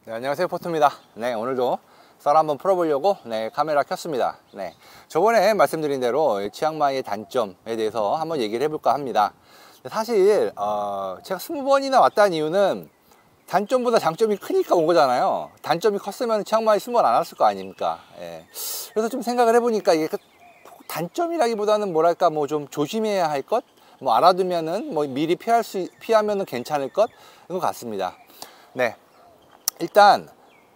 네, 안녕하세요, 포토입니다. 네, 오늘도 썰 한번 풀어보려고 카메라 켰습니다. 저번에 말씀드린 대로 치앙마이의 단점에 대해서 한번 얘기를 해볼까 합니다. 사실 제가 20번이나 왔다는 이유는 단점보다 장점이 크니까 온 거잖아요. 단점이 컸으면 치앙마이 20번 안 왔을 거 아닙니까? 그래서 좀 생각을 해보니까 이게 단점이라기보다는 뭐랄까 좀 조심해야 할 것, 알아두면은 미리 피하면은 괜찮을 것인 것 같습니다. 일단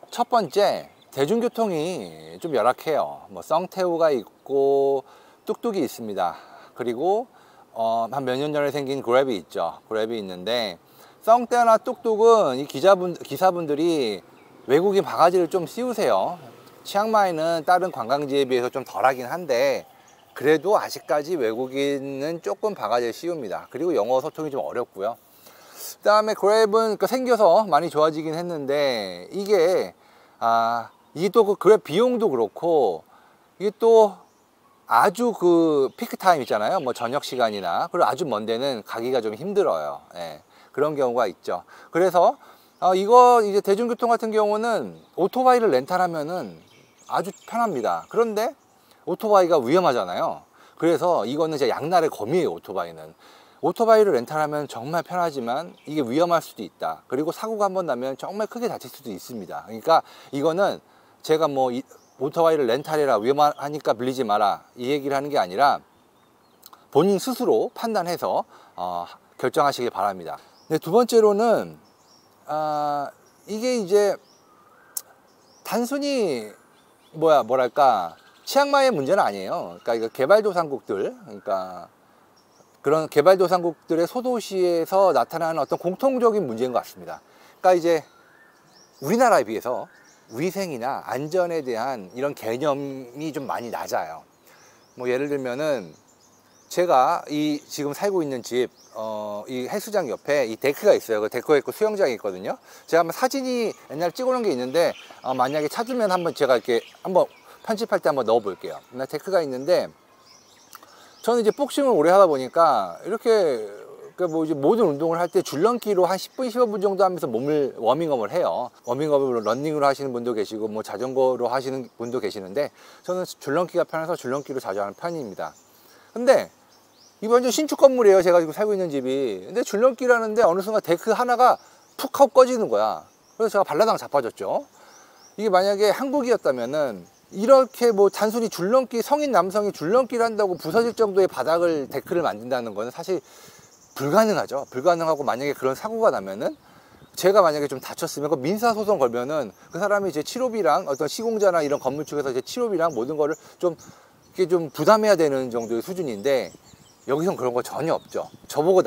첫 번째, 대중교통이 좀 열악해요. 썽태우가 있고 뚝뚝이 있습니다. 그리고 한 몇 년 전에 생긴 그랩이 있죠. 그랩이 있는데, 썽태나 뚝뚝은 이 기사분들이 외국인 바가지를 좀 씌우세요. 치앙마이는 다른 관광지에 비해서 좀 덜하긴 한데 그래도 아직까지 외국인은 조금 바가지를 씌웁니다. 그리고 영어 소통이 좀 어렵고요. 그 다음에 그랩은 생겨서 많이 좋아지긴 했는데, 이게 또 그 그랩 비용도 그렇고, 이게 또 아주 그 피크 타임 있잖아요. 저녁 시간이나, 그리고 아주 먼 데는 가기가 좀 힘들어요. 그런 경우가 있죠. 그래서 이거 이제 대중교통 같은 경우는 오토바이를 렌탈하면은 아주 편합니다. 그런데 오토바이가 위험하잖아요. 그래서 이거는 제 양날의 검이에요. 오토바이를 렌탈하면 정말 편하지만 이게 위험할 수도 있다. 그리고 사고가 한번 나면 정말 크게 다칠 수도 있습니다. 그러니까 이거는 제가 오토바이를 렌탈해라, 위험하니까 빌리지 마라, 이 얘기를 하는 게 아니라 본인 스스로 판단해서 결정하시길 바랍니다. 두 번째로는 이게 이제 단순히 뭐랄까 치앙마이의 문제는 아니에요. 그러니까 이거 개발도상국들, 그러니까 그런 개발도상국들의 소도시에서 나타나는 어떤 공통적인 문제인 것 같습니다. 그러니까 이제 우리나라에 비해서 위생이나 안전에 대한 이런 개념이 좀 많이 낮아요. 예를 들면은 제가 지금 살고 있는 집, 이 헬스장 옆에 이 데크가 있어요. 그 데크가 있고 수영장이 있거든요. 제가 한번 사진이 옛날에 찍어놓은 게 있는데, 만약에 찾으면 한번 제가 이렇게 한번 편집할 때 한번 넣어 볼게요. 데크가 있는데, 저는 이제 복싱을 오래 하다 보니까 이렇게 이제 모든 운동을 할 때 줄넘기로 한 10분, 15분 정도 하면서 몸을 워밍업을 해요. 워밍업을 러닝으로 하시는 분도 계시고 자전거로 하시는 분도 계시는데, 저는 줄넘기가 편해서 줄넘기로 자주 하는 편입니다. 근데 이거 완전 신축 건물이에요. 제가 지금 살고 있는 집이. 근데 줄넘기를 하는데 어느 순간 데크 하나가 푹 하고 꺼지는 거야. 그래서 제가 발라당 자빠졌죠. 이게 만약에 한국이었다면은 이렇게 단순히 성인 남성이 줄넘기를 한다고 부서질 정도의 데크를 만든다는 거는 사실 불가능하죠. 불가능하고, 만약에 그런 사고가 나면은 제가 만약에 좀 다쳤으면 그 민사소송 걸면은 그 사람이 제 치료비랑 어떤 시공자나 이런 건물 측에서 제 치료비랑 모든 거를 이게 좀 부담해야 되는 정도의 수준인데, 여기선 그런 거 전혀 없죠. 저보고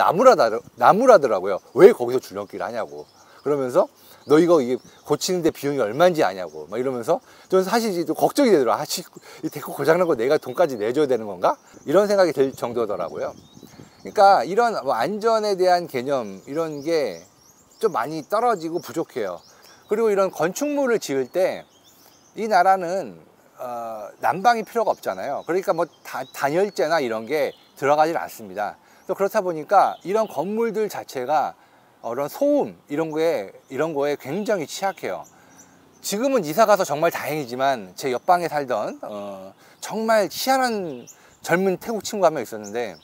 나무라더라고요. 왜 거기서 줄넘기를 하냐고. 그러면서 너 이게 고치는데 비용이 얼마인지 아냐고 이러면서, 저는 사실 걱정이 되더라고요. 이 데크 고장난 거 내가 돈까지 내줘야 되는 건가? 이런 생각이 들 정도더라고요. 그러니까 이런 안전에 대한 개념, 이런 게 좀 많이 떨어지고 부족해요. 그리고 이런 건축물을 지을 때 이 나라는 난방이 필요가 없잖아요. 그러니까 단열재나 이런 게 들어가질 않습니다. 또 그렇다 보니까 이런 건물들 자체가 이런 소음 이런 거에 굉장히 취약해요. 지금은 이사 가서 정말 다행이지만, 제 옆방에 살던 정말 희한한 젊은 태국 친구가 한 명 있었는데,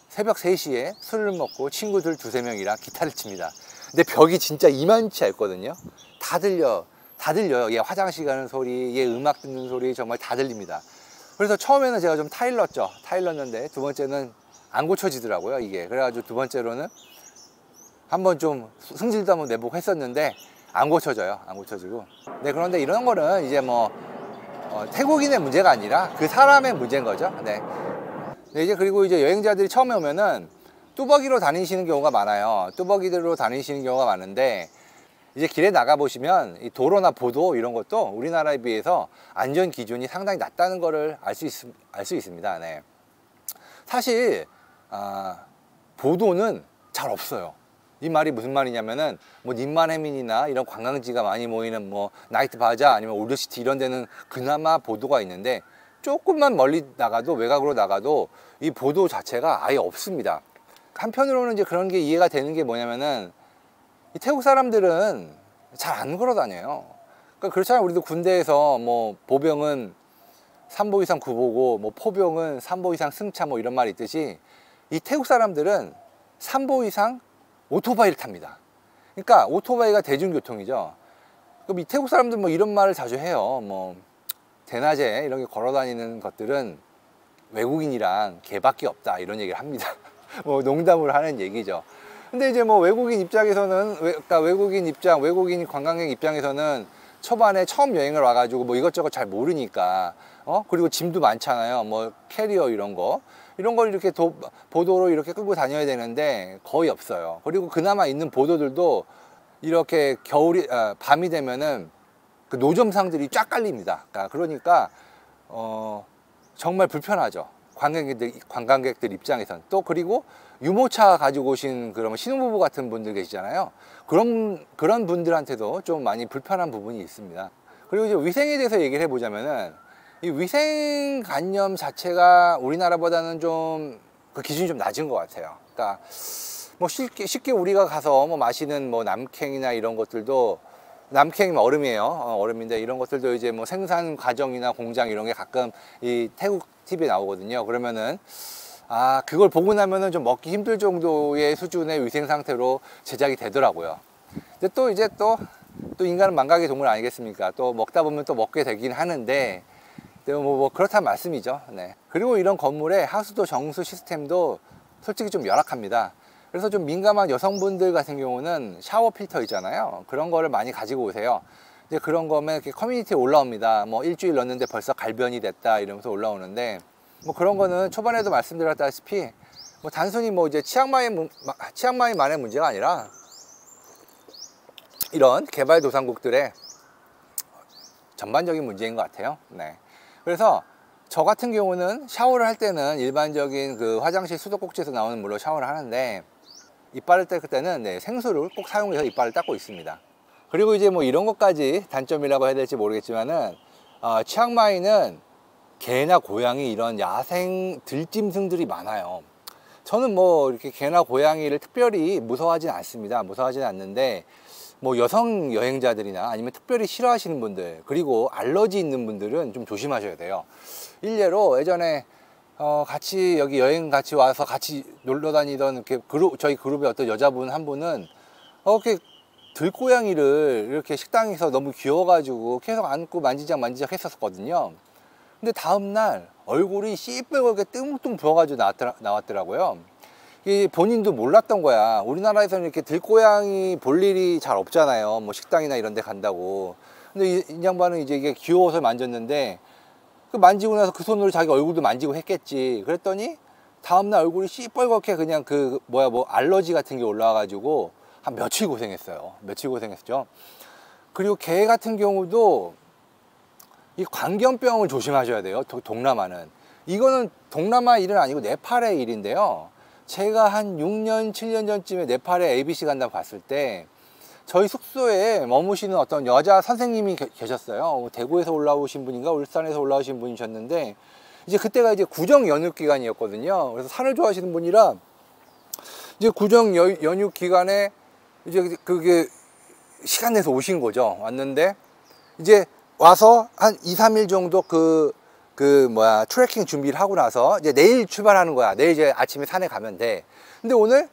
새벽 3시에 술을 먹고 친구들 2~3명이랑 기타를 칩니다. 근데 벽이 진짜 이만치 얇거든요. 다 들려요. 얘 화장실 가는 소리, 얘 음악 듣는 소리, 정말 다 들립니다. 그래서 처음에는 제가 좀 타일렀는데 두 번째는 안 고쳐지더라고요, 이게. 그래가지고 두 번째로는 한번 좀 승질도 한번 내보고 했었는데 안 고쳐져요. 안 고쳐지고. 그런데 이런 거는 이제 태국인의 문제가 아니라 그 사람의 문제인 거죠. 이제 그리고 이제 여행자들이 처음에 오면은 뚜벅이로 다니시는 경우가 많아요. 뚜벅이대로 다니시는 경우가 많은데, 이제 길에 나가 보시면 이 도로나 보도 이런 것도 우리나라에 비해서 안전 기준이 상당히 낮다는 거를 알 수 있습니다. 사실 보도는 잘 없어요. 이 말이 무슨 말이냐면은 님만해민이나 이런 관광지가 많이 모이는 나이트 바자 아니면 올드시티 이런 데는 그나마 보도가 있는데, 조금만 멀리 나가도, 외곽으로 나가도 이 보도 자체가 아예 없습니다. 한편으로는 이제 그런 게 이해가 되는 게 뭐냐면은, 이 태국 사람들은 잘 안 걸어 다녀요. 그러니까 그렇잖아요. 우리도 군대에서 뭐 보병은 3보 이상 구보고 뭐 포병은 3보 이상 승차 뭐 이런 말이 있듯이 이 태국 사람들은 3보 이상 오토바이를 탑니다. 그러니까 오토바이가 대중교통이죠. 그럼 이 태국 사람들 뭐 이런 말을 자주 해요. 뭐 대낮에 이런 게 걸어 다니는 것들은 외국인이랑 개밖에 없다 이런 얘기를 합니다. 뭐 농담을 하는 얘기죠. 근데 이제 뭐 외국인 입장에서는 그러니까 외국인 관광객 입장에서는 초반에 처음 여행을 와가지고 뭐 이것저것 잘 모르니까 그리고 짐도 많잖아요. 뭐 캐리어 이런 걸 이렇게 보도로 이렇게 끌고 다녀야 되는데 거의 없어요. 그리고 그나마 있는 보도들도 이렇게 밤이 되면은 그 노점상들이 쫙 깔립니다. 그러니까 정말 불편하죠. 관광객들 입장에선. 또 그리고 유모차 가지고 오신 그런 신혼부부 같은 분들 계시잖아요. 그런 분들한테도 좀 많이 불편한 부분이 있습니다. 그리고 이제 위생에 대해서 얘기를 해보자면은 이 위생관념 자체가 우리나라보다는 좀 그 기준이 좀 낮은 것 같아요. 그러니까 뭐 쉽게 우리가 가서 뭐 마시는 뭐 남캥이나 이런 것들도 남캥이면 얼음이에요. 얼음인데 이런 것들도 이제 뭐 생산 과정이나 공장 이런 게 가끔 이 태국 TV에 나오거든요. 그러면은 그걸 보고 나면은 좀 먹기 힘들 정도의 수준의 위생 상태로 제작이 되더라고요. 근데 또 이제 또 인간은 망각의 동물 아니겠습니까? 또 먹다 보면 또 먹게 되긴 하는데 뭐 그렇단 말씀이죠. 네. 그리고 이런 건물의 하수도 정수 시스템도 솔직히 좀 열악합니다. 그래서 좀 민감한 여성분들 같은 경우는 샤워 필터 있잖아요. 그런 거를 많이 가지고 오세요. 이제 그런 거면 이렇게 커뮤니티에 올라옵니다. 뭐 일주일 넣었는데 벌써 갈변이 됐다 이러면서 올라오는데 뭐 그런 거는 초반에도 말씀드렸다시피 뭐 단순히 뭐 이제 치앙마이만의 문제가 아니라 이런 개발도상국들의 전반적인 문제인 것 같아요. 네. 그래서 저 같은 경우는 샤워를 할 때는 일반적인 그 화장실 수도꼭지에서 나오는 물로 샤워를 하는데 이빨을 닦을 때는 생수를 꼭 사용해서 이빨을 닦고 있습니다. 그리고 이제 뭐 이런 것까지 단점이라고 해야 될지 모르겠지만은 치앙마이는 개나 고양이 이런 야생 들짐승들이 많아요. 저는 뭐 이렇게 개나 고양이를 특별히 무서워하진 않습니다. 무서워하진 않는데 뭐 여성 여행자들이나 아니면 특별히 싫어하시는 분들 그리고 알러지 있는 분들은 좀 조심하셔야 돼요. 일례로 예전에 같이 여기 여행 같이 와서 같이 놀러 다니던 이렇게 저희 그룹의 어떤 여자분 한 분은 이렇게 들고양이를 이렇게 식당에서 너무 귀여워가지고 계속 안고 만지작 했었거든요. 근데 다음날 얼굴이 씨뻘겋게 뚱뚱 부어가지고 나왔더라고요. 이 본인도 몰랐던 거야. 우리나라에서는 이렇게 들고양이 볼 일이 잘 없잖아요. 뭐 식당이나 이런 데 간다고. 근데 이 양반은 이제 이게 귀여워서 만졌는데 그 만지고 나서 그 손으로 자기 얼굴도 만지고 했겠지. 그랬더니 다음날 얼굴이 씨뻘겋게 그냥 뭐 알러지 같은 게 올라와가지고 한 며칠 고생했어요. 며칠 고생했죠. 그리고 개 같은 경우도 이 광견병을 조심하셔야 돼요. 동남아는. 이거는 동남아 일은 아니고 네팔의 일인데요. 제가 한 6년, 7년 전쯤에 네팔에 ABC 간다고 갔을 때 저희 숙소에 머무시는 어떤 여자 선생님이 계셨어요. 대구에서 올라오신 분인가 울산에서 올라오신 분이셨는데 이제 그때가 이제 구정 연휴 기간이었거든요. 그래서 산을 좋아하시는 분이라 이제 구정 연휴 기간에 이제 그게 시간 내서 오신 거죠. 왔는데 이제 와서 한 2, 3일 정도 트레킹 준비를 하고 나서 이제 내일 출발하는 거야. 내일 이제 아침에 산에 가면 돼. 근데 오늘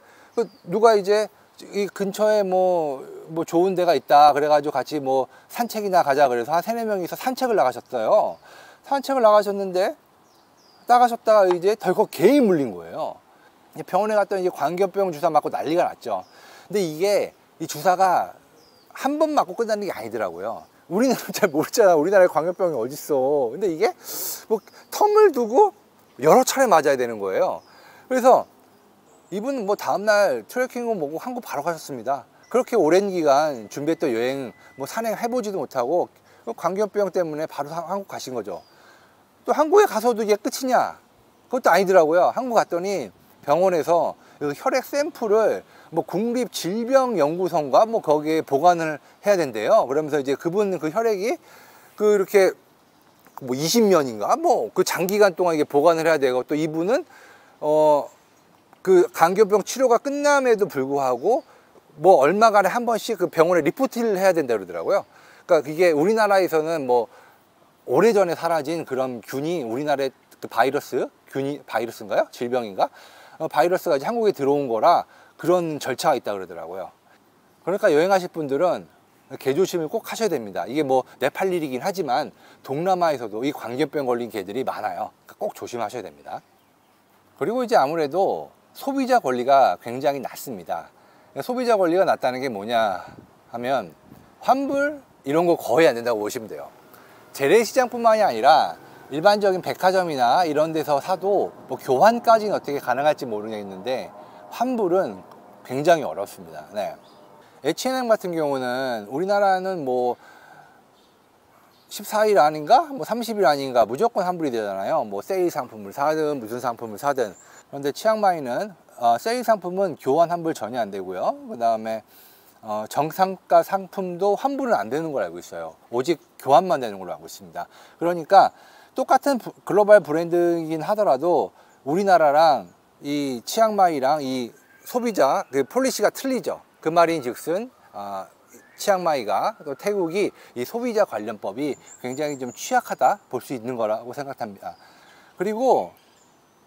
누가 이제 이 근처에 뭐 좋은 데가 있다 그래가지고 같이 뭐 산책이나 가자 그래서 한 3, 4명이서 산책을 나가셨어요. 산책을 나가셨다가 이제 덜컥 개에 물린 거예요. 병원에 갔더니 이제 광견병 주사 맞고 난리가 났죠. 근데 이게 이 주사가 한 번 맞고 끝나는 게 아니더라고요. 우리는 잘 모르잖아. 우리나라에 광견병이 어딨어. 근데 이게 뭐 텀을 두고 여러 차례 맞아야 되는 거예요. 그래서 이분은 뭐 다음날 트레킹을 뭐고 한국 바로 가셨습니다. 그렇게 오랜 기간 준비했던 여행 뭐 산행해보지도 못하고 광견병 때문에 바로 한국 가신 거죠. 또 한국에 가서도 이게 끝이냐? 그것도 아니더라고요. 한국 갔더니 병원에서 혈액 샘플을 뭐 국립질병연구소인가 뭐 거기에 보관을 해야 된대요. 그러면서 이제 그분 그 혈액이 이렇게 뭐 20년인가 뭐 그 장기간 동안 이게 보관을 해야 되고 또 이분은 그 광견병 치료가 끝남에도 불구하고 뭐 얼마간에 한 번씩 그 병원에 리포트를 해야 된다 그러더라고요. 그러니까 그게 우리나라에서는 뭐 오래전에 사라진 그런 균이 우리나라의 그 바이러스인가요? 질병인가? 바이러스가 이제 한국에 들어온 거라 그런 절차가 있다 그러더라고요. 그러니까 여행하실 분들은 개 조심을 꼭 하셔야 됩니다. 이게 뭐 네팔 일이긴 하지만 동남아에서도 이 광견병 걸린 개들이 많아요. 그러니까 꼭 조심하셔야 됩니다. 그리고 이제 아무래도 소비자 권리가 굉장히 낮습니다. 소비자 권리가 낮다는 게 뭐냐 하면 환불 이런 거 거의 안 된다고 보시면 돼요. 재래시장뿐만이 아니라 일반적인 백화점이나 이런 데서 사도 뭐 교환까지는 어떻게 가능할지 모르겠는데 환불은 굉장히 어렵습니다. 네. H&M 같은 경우는 우리나라는 뭐 14일 아닌가? 뭐 30일 아닌가? 무조건 환불이 되잖아요. 뭐 세일 상품을 사든 무슨 상품을 사든. 그런데 치앙마이는 세일 상품은 교환 환불 전혀 안 되고요. 그 다음에 정상가 상품도 환불은 안 되는 걸 알고 있어요. 오직 교환만 되는 걸로 알고 있습니다. 그러니까 똑같은 글로벌 브랜드이긴 하더라도 우리나라랑 이 치앙마이랑 이 소비자 그 폴리시가 틀리죠. 그 말인 즉슨 치앙마이가 또 태국이 이 소비자 관련법이 굉장히 좀 취약하다 볼 수 있는 거라고 생각합니다. 그리고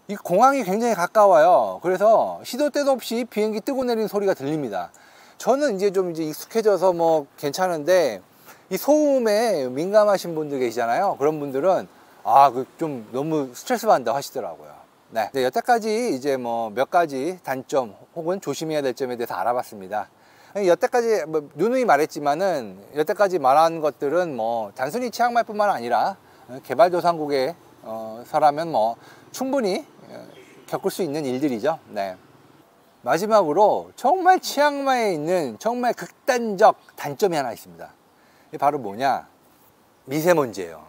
이 공항이 굉장히 가까워요. 그래서 시도 때도 없이 비행기 뜨고 내리는 소리가 들립니다. 저는 이제 좀 익숙해져서 뭐 괜찮은데 이 소음에 민감하신 분들 계시잖아요. 그런 분들은 그 좀 너무 스트레스 받는다 하시더라고요. 네, 여태까지 이제 뭐 몇 가지 단점 혹은 조심해야 될 점에 대해서 알아봤습니다. 여태까지 뭐 누누이 말했지만은 여태까지 말한 것들은 뭐 단순히 치앙마이뿐만 아니라 개발도상국에 서라면 뭐 충분히 겪을 수 있는 일들이죠. 네. 마지막으로 정말 치앙마이에 있는 정말 극단적 단점이 하나 있습니다. 이게 바로 뭐냐? 미세먼지예요.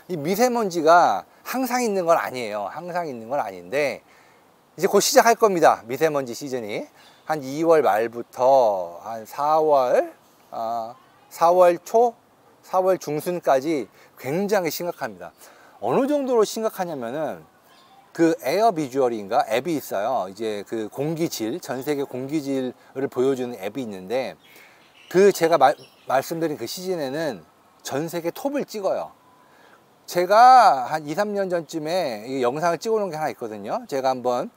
이 미세먼지가 항상 있는 건 아니에요. 항상 있는 건 아닌데 이제 곧 시작할 겁니다. 미세먼지 시즌이 한 2월 말부터 한 4월 초, 4월 중순까지 굉장히 심각합니다. 어느 정도로 심각하냐면은 그 에어 비주얼인가 앱이 있어요. 이제 그 공기질, 전 세계 공기질을 보여주는 앱이 있는데 그 제가 말씀드린 그 시즌에는 전 세계 톱을 찍어요. 제가 한 2, 3년 전쯤에 이 영상을 찍어 놓은 게 하나 있거든요. 제가 한번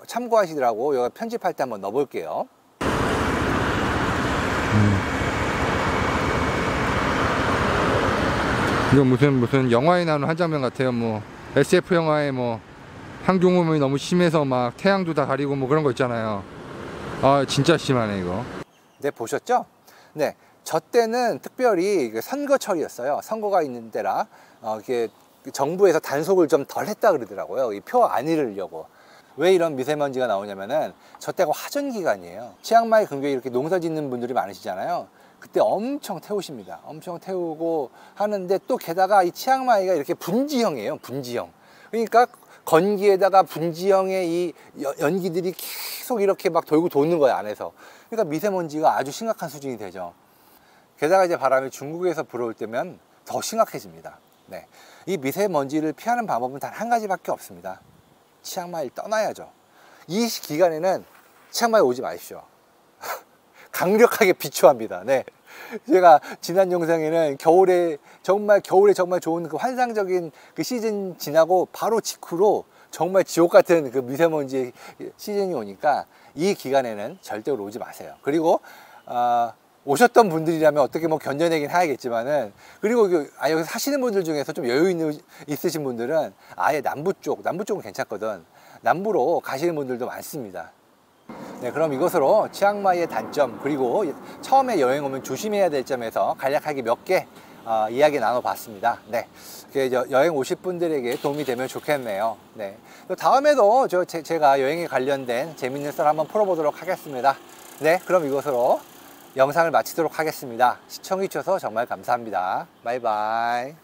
참고하시더라고. 여기 편집할 때 한번 넣어 볼게요. 이거 무슨 영화에 나오는 한 장면 같아요. 뭐 SF 영화에 뭐 환경오염이 너무 심해서 막 태양도 다 가리고 뭐 그런 거 있잖아요. 진짜 심하네 이거. 네, 보셨죠? 네, 저 때는 특별히 선거철이었어요. 선거가 있는 때라 이게 정부에서 단속을 좀 덜 했다 그러더라고요. 이 표 안 잃으려고. 왜 이런 미세먼지가 나오냐면은 저 때가 화전 기간이에요. 치앙마이 근교에 이렇게 농사 짓는 분들이 많으시잖아요. 그때 엄청 태우십니다. 엄청 태우고 하는데 또 게다가 이 치앙마이가 이렇게 분지형이에요. 분지형. 그러니까 건기에다가 분지형의 이 연기들이 계속 이렇게 막 돌고 도는 거예요, 안에서. 그러니까 미세먼지가 아주 심각한 수준이 되죠. 게다가 이제 바람이 중국에서 불어올 때면 더 심각해집니다. 네. 이 미세먼지를 피하는 방법은 단 한 가지밖에 없습니다. 치앙마이를 떠나야죠. 이 기간에는 치앙마이 오지 마십시오. 강력하게 비추합니다. 네. 제가 지난 영상에는 겨울에 정말 좋은 그 환상적인 그 시즌 지나고 바로 직후로 정말 지옥 같은 그 미세먼지 시즌이 오니까 이 기간에는 절대로 오지 마세요. 그리고 오셨던 분들이라면 어떻게 뭐 견뎌내긴 해야겠지만은, 그리고 여기 사시는 분들 중에서 좀 여유 있으신 분들은 아예 남부쪽은 괜찮거든. 남부로 가시는 분들도 많습니다. 네, 그럼 이것으로 치앙마이의 단점, 그리고 처음에 여행 오면 조심해야 될 점에서 간략하게 몇 개 이야기 나눠봤습니다. 네, 여행 오실 분들에게 도움이 되면 좋겠네요. 네, 또 다음에도 제가 여행에 관련된 재밌는 썰 한번 풀어보도록 하겠습니다. 네, 그럼 이것으로 영상을 마치도록 하겠습니다. 시청해 주셔서 정말 감사합니다. 바이바이.